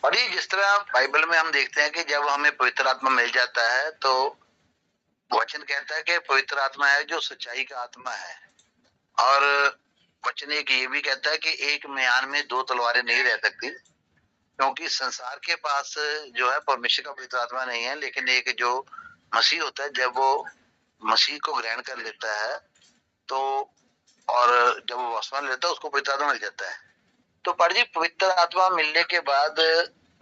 और ये जिस तरह बाइबल में हम देखते हैं कि जब हमें पवित्र आत्मा मिल जाता है तो वचन कहता है कि पवित्र आत्मा है जो सच्चाई का आत्मा है। और वचन एक ये भी कहता है कि एक म्यान में दो तलवारें नहीं रह सकती, क्योंकि संसार के पास जो है परमेश्वर का पवित्र आत्मा नहीं है, लेकिन एक जो मसीह होता है जब वो मसीह को ग्रहण कर लेता है तो, और जब वो वस्त्र लेता है उसको पवित्र आत्मा मिल जाता है। तो पर जी पवित्र आत्मा मिलने के बाद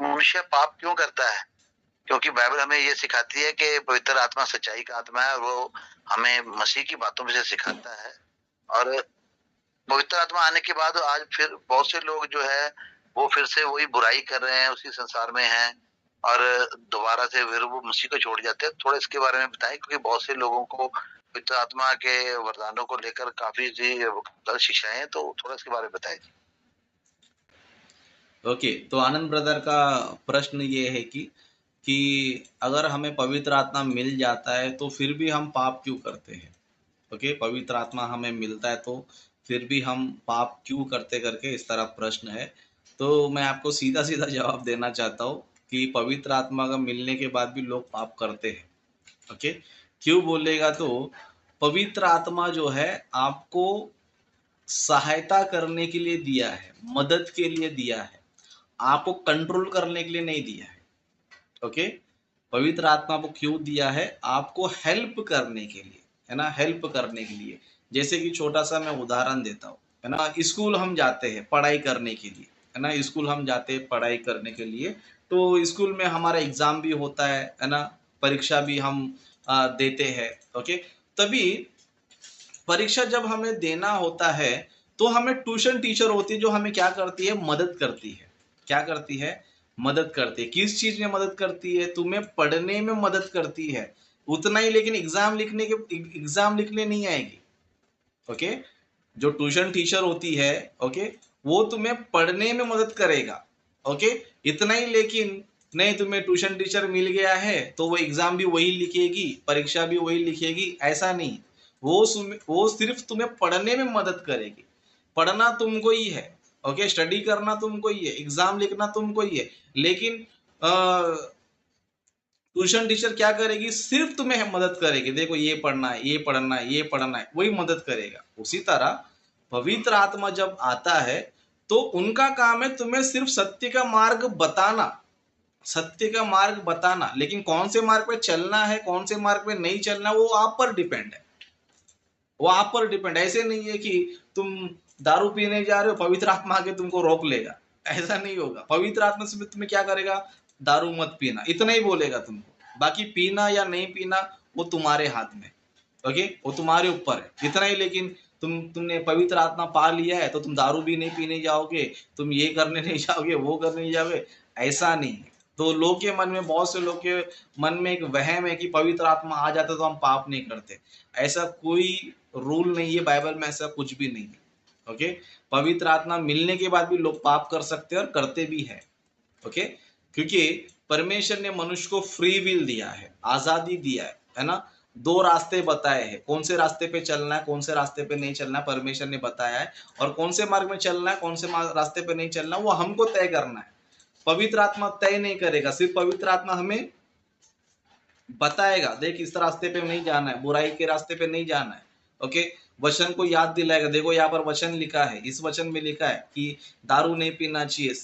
मनुष्य पाप क्यों करता है? क्योंकि बाइबल हमें ये सिखाती है कि पवित्र आत्मा सच्चाई का आत्मा है और वो हमें मसीह की बातों में से सिखाता है। और पवित्र आत्मा आने के बाद आज फिर बहुत से लोग जो है वो फिर से वही बुराई कर रहे हैं, उसी संसार में हैं और दोबारा से फिर वो मसीह को छोड़ जाते हैं। थोड़ा इसके बारे में बताएं, क्योंकि बहुत से लोगों को पवित्र आत्मा के वरदानों को लेकर काफी गलत शिक्षाएं हैं, तो थोड़ा इसके बारे में बताएं। ओके, तो आनंद ब्रदर का प्रश्न ये है कि अगर हमें पवित्र आत्मा मिल जाता है तो फिर भी हम पाप क्यों करते हैं। ओके, पवित्र आत्मा हमें मिलता है तो फिर भी हम पाप क्यों करते करके इस तरह प्रश्न है। तो मैं आपको सीधा सीधा जवाब देना चाहता हूँ कि पवित्र आत्मा का मिलने के बाद भी लोग पाप करते हैं। ओके, क्यों बोलेगा तो पवित्र आत्मा जो है आपको सहायता करने के लिए दिया है, मदद के लिए दिया है, आपको कंट्रोल करने के लिए नहीं दिया है। ओके, पवित्र आत्मा को क्यों दिया है? आपको हेल्प करने के लिए, है ना, हेल्प करने के लिए। जैसे कि छोटा सा मैं उदाहरण देता हूँ, है ना, स्कूल हम जाते हैं पढ़ाई करने के लिए, है ना, स्कूल हम जाते हैं पढ़ाई करने के लिए। तो स्कूल में हमारा एग्जाम भी होता है ना, परीक्षा भी हम देते हैं। ओके, तभी परीक्षा जब हमें देना होता है तो हमें ट्यूशन टीचर होती है जो हमें क्या करती है, मदद करती है। क्या करती है? मदद करती है। किस चीज में मदद करती है? तुम्हें पढ़ने में मदद करती है उतना ही, लेकिन एग्जाम लिखने नहीं आएगी। ओके, जो ट्यूशन टीचर होती है, ओके, वो तुम्हें पढ़ने में मदद करेगा। ओके, इतना ही, लेकिन नहीं तुम्हें ट्यूशन टीचर मिल गया है तो वो एग्जाम भी वही लिखेगी, परीक्षा भी वही लिखेगी, ऐसा नहीं। वो सिर्फ तुम्हें पढ़ने में मदद करेगी। पढ़ना तुमको ही है, ओके, स्टडी करना तुमको ही है, एग्जाम लिखना तुमको ही है, लेकिन ट्यूशन टीचर क्या करेगी? सिर्फ तुम्हें मदद करेगी, देखो ये पढ़ना है, ये पढ़ना है, ये पढ़ना है, वही मदद करेगा। उसी तरह पवित्र आत्मा जब आता है तो उनका काम है तुम्हें सिर्फ सत्य का मार्ग बताना, सत्य का मार्ग बताना, लेकिन कौन से मार्ग पे चलना है, कौन से मार्ग पे नहीं चलना, वो आप पर डिपेंड है। वो आप पर डिपेंड, ऐसे नहीं है कि तुम दारू पीने जा रहे हो, पवित्र आत्मा आके तुमको रोक लेगा, ऐसा नहीं होगा। पवित्र आत्मा से तुम्हें क्या करेगा? दारू मत पीना, इतना ही बोलेगा तुमको, बाकी पीना या नहीं पीना वो तुम्हारे हाथ में। ओके, वो तुम्हारे ऊपर है, इतना ही। लेकिन तुमने पवित्र आत्मा पा लिया है तो तुम दारू भी नहीं पीने जाओगे, तुम ये करने नहीं जाओगे, वो करने नहीं जाओगे, ऐसा नहीं है। तो लोग के मन में, बहुत से लोग के मन में एक वहम है कि पवित्र आत्मा आ जाता तो हम पाप नहीं करते। ऐसा कोई रूल नहीं है, बाइबल में ऐसा कुछ भी नहीं है। ओके, पवित्र आत्मा मिलने के बाद भी लोग पाप कर सकते हैं और करते भी है। ओके, क्योंकि परमेश्वर ने मनुष्य को फ्री विल दिया है, आजादी दिया है ना। दो रास्ते बताए हैं, कौन से रास्ते पे चलना है, कौन से रास्ते पे नहीं चलना है, परमेश्वर ने बताया है। और कौन से मार्ग में चलना है, कौन से रास्ते पे नहीं चलना, वो हमको तय करना है। पवित्र आत्मा तय नहीं करेगा, सिर्फ पवित्र आत्मा हमें बताएगा, देख इस रास्ते पे नहीं जाना है, बुराई के रास्ते पे नहीं जाना है। ओके, वचन को याद दिलाएगा, देखो यहाँ पर वचन लिखा है, इस वचन में लिखा है कि दारू नहीं पीना चाहिए,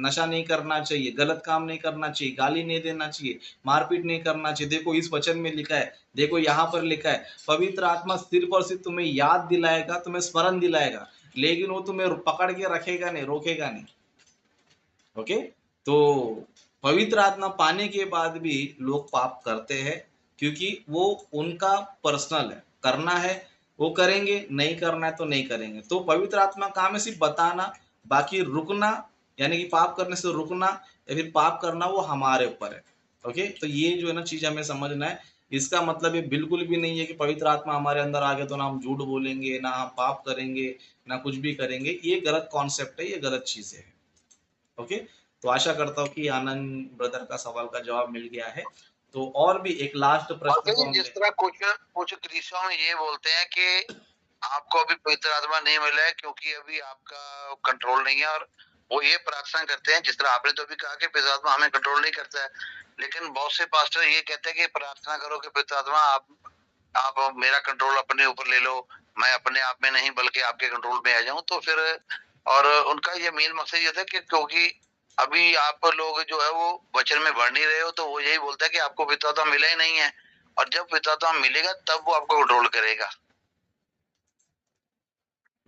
नशा नहीं करना चाहिए, गलत काम नहीं करना चाहिए, गाली नहीं देना चाहिए, मारपीट नहीं करना चाहिए, देखो इस वचन में लिखा है, देखो यहाँ पर लिखा है। पवित्र आत्मा सिर्फ और सिर्फ तुम्हें याद दिलाएगा, तुम्हें स्मरण दिलाएगा, लेकिन वो तुम्हें पकड़ के रखेगा नहीं, रोकेगा नहीं। ओके, तो पवित्र आत्मा पाने के बाद भी लोग पाप करते हैं, क्योंकि वो उनका पर्सनल है, करना है वो करेंगे, नहीं करना है तो नहीं करेंगे। तो पवित्र आत्मा काम है सिर्फ बताना, बाकी रुकना, यानी कि पाप करने से रुकना या फिर पाप करना, वो हमारे ऊपर है। ओके, तो ये जो है ना चीज हमें समझना है। इसका मतलब ये बिल्कुल भी नहीं है कि पवित्र आत्मा हमारे अंदर आ गया तो ना हम झूठ बोलेंगे, ना हम पाप करेंगे, ना कुछ भी करेंगे। ये गलत कॉन्सेप्ट है, ये गलत चीजें है। ओके, तो आशा करता हूँ कि आनंद ब्रदर का सवाल का जवाब मिल गया है। तो और भी एक लास्ट प्रश्न को हम जिस तरह कुछ कुछ क्रिस्चियन में ये बोलते हैं कि आपको अभी पवित्र आत्मा नहीं मिला है क्योंकि अभी आपका कंट्रोल नहीं है, और वो ये प्रार्थना करते हैं, जिस तरह आपने तो अभी कहा कि पवित्र आत्मा हमें कंट्रोल नहीं करता है, लेकिन बहुत से पास्टर ये कहते हैं कि प्रार्थना करो कि पवित्र आत्मा आप मेरा कंट्रोल अपने ऊपर ले लो, मैं अपने आप में नहीं बल्कि आपके कंट्रोल में आ जाऊं। तो फिर और उनका ये मेन मकसद ये था कि क्योंकि अभी आप लोग जो है वो वचन में बढ़ नहीं रहे हो, तो वो यही बोलता है कि आपको पवित्र आत्मा मिला ही नहीं है, और जब पवित्र आत्मा मिलेगा तब वो आपको कंट्रोल करेगा।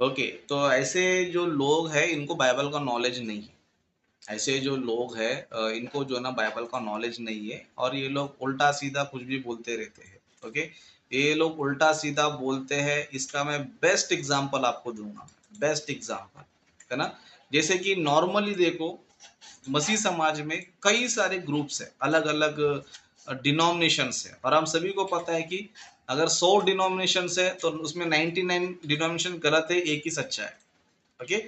ओके, तो ऐसे जो लोग हैं इनको बाइबल का नॉलेज नहीं है। ऐसे जो लोग हैं इनको जो है ना बाइबल का नॉलेज नहीं है, और ये लोग उल्टा सीधा कुछ भी बोलते रहते हैं। ओके, ये लोग उल्टा सीधा बोलते हैं, इसका मैं बेस्ट एग्जांपल आपको दूंगा, बेस्ट एग्जांपल, है ना। जैसे कि नॉर्मली देखो, मसीह समाज में कई सारे ग्रुप्स है, अलग अलग डिनोमिनेशंस है, और हम सभी को पता है कि अगर 100 डिनोमिनेशंस है तो उसमें 99 डिनोमिनेशन गलत है, एक ही सच्चा है। ओके,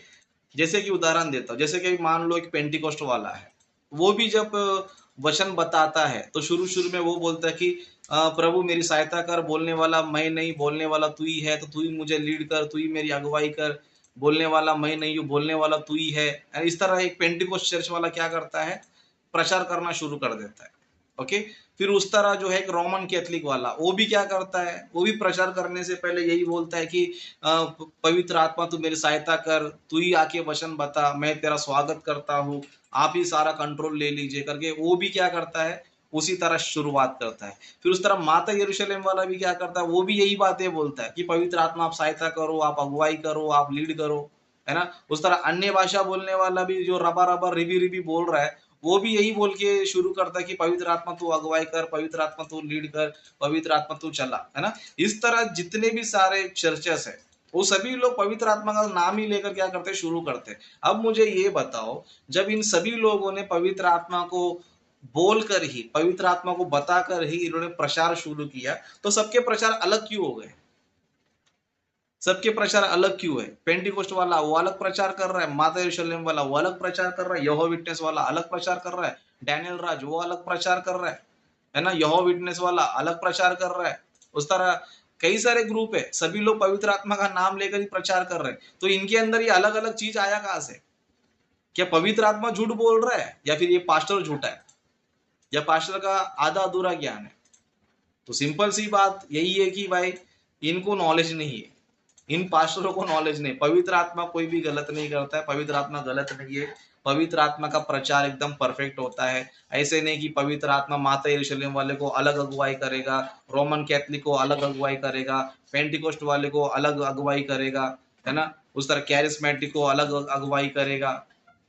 जैसे कि उदाहरण देता हूँ, जैसे कि मान लो एक पेंटिकोस्ट वाला है, वो भी जब वचन बताता है तो शुरू शुरू में वो बोलता है कि प्रभु मेरी सहायता कर, बोलने वाला मैं नहीं, बोलने वाला तू ही है, तो तू ही मुझे लीड कर, तू ही मेरी अगुवाई कर, बोलने वाला मैं नहीं हूँ, बोलने वाला तू ही है। इस तरह एक पेंटिकोस्ट चर्च वाला क्या करता है, प्रचार करना शुरू कर देता है। ओके, फिर उस तरह जो है एक रोमन कैथलिक वाला, वो भी क्या करता है, वो भी प्रचार करने से पहले यही बोलता है कि पवित्र आत्मा तू मेरी सहायता कर, तू ही आके वचन बता, मैं तेरा स्वागत करता हूँ, आप ही सारा कंट्रोल ले लीजिए करके वो भी क्या करता है, उसी तरह शुरुआत करता है। फिर उस तरह माता यरूशलेम वाला भी क्या करता है, वो भी यही बातें बोलता है कि पवित्र आत्मा आप सहायता करो, आप अगुवाई करो, आप लीड करो, है ना। उस तरह अन्य भाषा बोलने वाला भी जो रबा रबा रिबी रिबी बोल रहा है, वो भी यही बोल के शुरू करता है कि पवित्र आत्मा तू अगुवाई कर, पवित्र आत्मा तू लीड कर, पवित्र आत्मा तू चला, है ना। इस तरह जितने भी सारे चर्चेस है, वो सभी लोग पवित्र आत्मा का नाम ही लेकर क्या करते शुरू करते। अब मुझे ये बताओ, जब इन सभी लोगों ने पवित्र आत्मा को बोलकर ही, पवित्र आत्मा को बताकर ही इन्होंने प्रचार शुरू किया, तो सबके प्रचार अलग क्यों हो गए, सबके प्रचार अलग क्यों है। पेंटिकोस्ट वाला वो अलग प्रचार कर रहा है, माता यरूशलेम वाला वो अलग प्रचार कर रहा है, यहोवा विटनेस वाला अलग प्रचार कर रहा है, डैनियल राज वो अलग प्रचार कर रहा है ना, यहोवा विटनेस वाला अलग प्रचार कर रहा है। उस तरह कई सारे ग्रुप है, सभी लोग पवित्र आत्मा का नाम लेकर ही प्रचार कर रहे हैं, तो इनके अंदर ये अलग अलग चीज आया कहां से। क्या पवित्र आत्मा झूठ बोल रहा है, या फिर ये पास्टर झूठा है, या पास्टर का आधा अधूरा ज्ञान है। तो सिंपल सी बात यही है कि भाई इनको नॉलेज नहीं है, इन पास्टरों को नॉलेज नहीं। पवित्र आत्मा कोई भी गलत नहीं करता है, पवित्र आत्मा गलत नहीं है, पवित्र आत्मा का प्रचार एकदम परफेक्ट होता है। ऐसे नहीं कि पवित्र आत्मा माता यरूशलेम वाले को अलग अगुवाई करेगा, रोमन कैथलिक को अलग अगुवाई करेगा, पेंटिकोस्ट वाले को अलग अगुवाई करेगा, है ना, उस तरह कैरिस्मेटिक को अलग अगुवाई करेगा।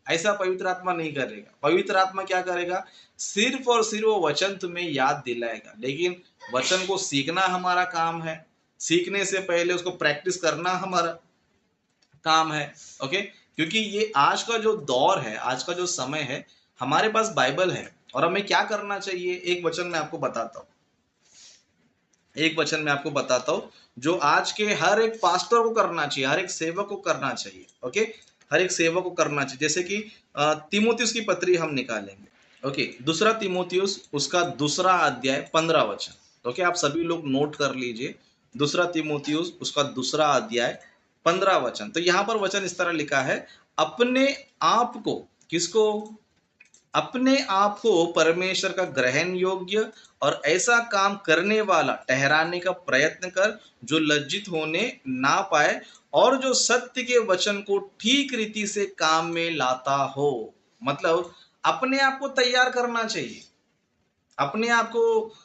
ऐसा पवित्र आत्मा नहीं करेगा। पवित्र आत्मा क्या करेगा, सिर्फ और सिर्फ वो वचन तुम्हें याद दिलाएगा, लेकिन वचन को सीखना हमारा काम है, सीखने से पहले उसको प्रैक्टिस करना हमारा काम है। ओके, क्योंकि ये आज का जो दौर है, आज का जो समय है, हमारे पास बाइबल है, और हमें क्या करना चाहिए, एक वचन में आपको बताता हूँ, एक वचन में आपको बताता हूँ जो आज के हर एक पास्टर को करना चाहिए, हर एक सेवक को करना चाहिए। ओके, हर एक सेवक को करना चाहिए। जैसे कि तीमुथियुस की पत्री हम निकालेंगे। ओके, दूसरा तीमुथियुस उसका दूसरा अध्याय 15 वचन। ओके, आप सभी लोग नोट कर लीजिए, दूसरा तीमुथियुस उसका दूसरा अध्याय 15 वचन। तो यहाँ पर वचन इस तरह लिखा है, अपने आप को, किसको, अपने आप को परमेश्वर का ग्रहण योग्य और ऐसा काम करने वाला ठहराने का प्रयत्न कर जो लज्जित होने ना पाए और जो सत्य के वचन को ठीक रीति से काम में लाता हो। मतलब अपने आप को तैयार करना चाहिए, अपने आप को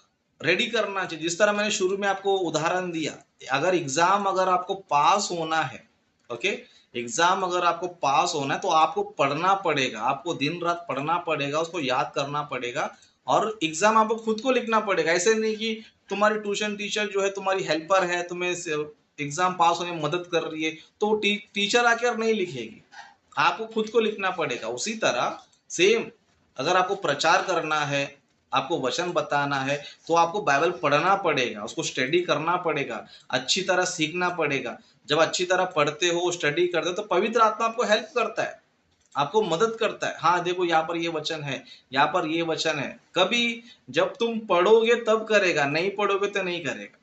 रेडी करना चाहिए। जिस तरह मैंने शुरू में आपको उदाहरण दिया, अगर एग्जाम अगर आपको पास होना है, ओके, एग्जाम अगर आपको पास होना है तो आपको पढ़ना पड़ेगा, आपको दिन रात पढ़ना पड़ेगा, उसको याद करना पड़ेगा, और एग्जाम आपको खुद को लिखना पड़ेगा। ऐसे नहीं कि तुम्हारी ट्यूशन टीचर जो है तुम्हारी हेल्पर है, तुम्हें एग्जाम पास होने में मदद कर रही है, तो टीचर आकर नहीं लिखेगी, आपको खुद को लिखना पड़ेगा। उसी तरह सेम, अगर आपको प्रचार करना है, आपको वचन बताना है, तो आपको बाइबल पढ़ना पड़ेगा, उसको स्टडी करना पड़ेगा, अच्छी तरह सीखना पड़ेगा। जब अच्छी तरह पढ़ते हो, स्टडी करते हो, तो पवित्र आत्मा आपको हेल्प करता है, आपको मदद करता है। हाँ देखो, यहाँ पर ये वचन है, यहाँ पर ये वचन है। कभी जब तुम पढ़ोगे तब करेगा, नहीं पढ़ोगे तो नहीं करेगा।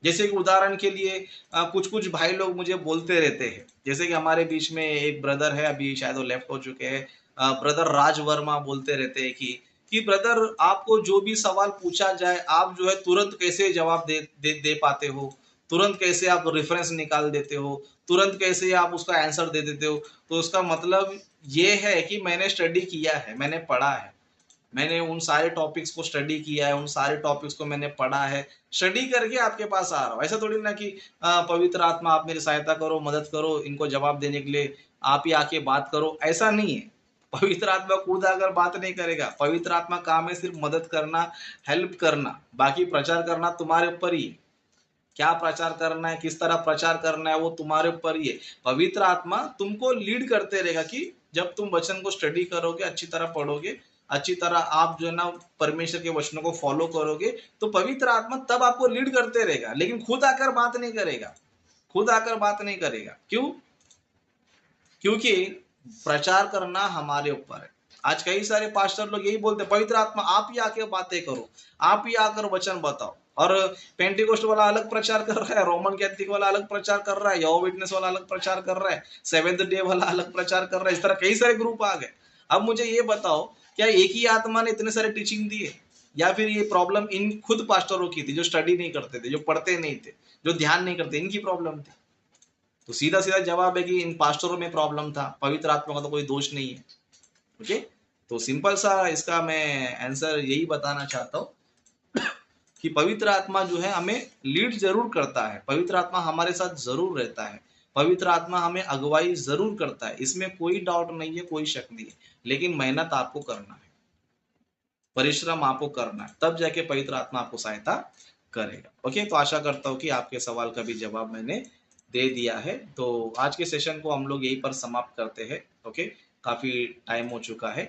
जैसे कि उदाहरण के लिए कुछ कुछ भाई लोग मुझे बोलते रहते हैं, जैसे कि हमारे बीच में एक ब्रदर है, अभी शायद वो लेफ्ट हो चुके हैं, ब्रदर राज वर्मा बोलते रहते हैं कि ब्रदर आपको जो भी सवाल पूछा जाए आप जो है तुरंत कैसे जवाब दे पाते हो, तुरंत कैसे आप रेफरेंस निकाल देते हो, तुरंत कैसे आप उसका आंसर दे देते हो। तो उसका मतलब ये है कि मैंने स्टडी किया है, मैंने पढ़ा है, मैंने उन सारे टॉपिक्स को स्टडी किया है, उन सारे टॉपिक्स को मैंने पढ़ा है, स्टडी करके आपके पास आ रहा हूँ। ऐसा थोड़ी ना कि पवित्र आत्मा आप मेरी सहायता करो, मदद करो, इनको जवाब देने के लिए आप ही आके बात करो, ऐसा नहीं है। पवित्र आत्मा खुद आकर बात नहीं करेगा। पवित्र आत्मा काम है सिर्फ मदद करना, हेल्प करना, बाकी प्रचार करना तुम्हारे ऊपर ही है। क्या प्रचार करना है, किस तरह प्रचार करना है, वो तुम्हारे ऊपर ही है। पवित्र आत्मा तुमको लीड करते रहेगा कि जब तुम वचन को स्टडी करोगे, अच्छी तरह पढ़ोगे, अच्छी तरह आप जो है ना परमेश्वर के वचनों को फॉलो करोगे, तो पवित्र आत्मा तब आपको लीड करते रहेगा, लेकिन खुद आकर बात नहीं करेगा। खुद आकर बात नहीं करेगा। क्यों? क्योंकि प्रचार करना हमारे ऊपर है। आज कई सारे पास्टर लोग यही बोलते हैं, पवित्र आत्मा आप ही आके बातें करो, आप ही आकर वचन बताओ। और पेंटिकोस्ट वाला अलग प्रचार कर रहा है, रोमन कैथलिक वाला अलग प्रचार कर रहा है, यहोवा विटनेस वाला अलग प्रचार कर रहा है, सेवेंथ डे वाला अलग प्रचार कर रहा है। इस तरह कई सारे ग्रुप आ गए। अब मुझे ये बताओ, क्या एक ही आत्मा ने इतने सारे टीचिंग दिए, या फिर ये प्रॉब्लम इन खुद पास्टरों की थी जो स्टडी नहीं करते थे, जो पढ़ते नहीं थे, जो ध्यान नहीं करते, इनकी प्रॉब्लम थी? तो सीधा सीधा जवाब है कि इन पास्टरों में प्रॉब्लम था, पवित्र आत्मा का तो कोई दोष नहीं है। ओके, तो सिंपल सा इसका मैं आंसर यही बताना चाहता हूँ कि पवित्र आत्मा जो है हमें लीड जरूर करता है, पवित्र आत्मा हमारे साथ जरूर रहता है, पवित्र आत्मा हमें अगुवाई जरूर करता है, इसमें कोई डाउट नहीं है, कोई शक नहीं है। लेकिन मेहनत आपको करना है, परिश्रम आपको करना है, तब जाके पवित्र आत्मा आपको सहायता करेगा। ओके, तो आशा करता हूँ कि आपके सवाल का भी जवाब मैंने दे दिया है। तो आज के सेशन को हम लोग यहीं पर समाप्त करते हैं। ओके, काफी टाइम हो चुका है।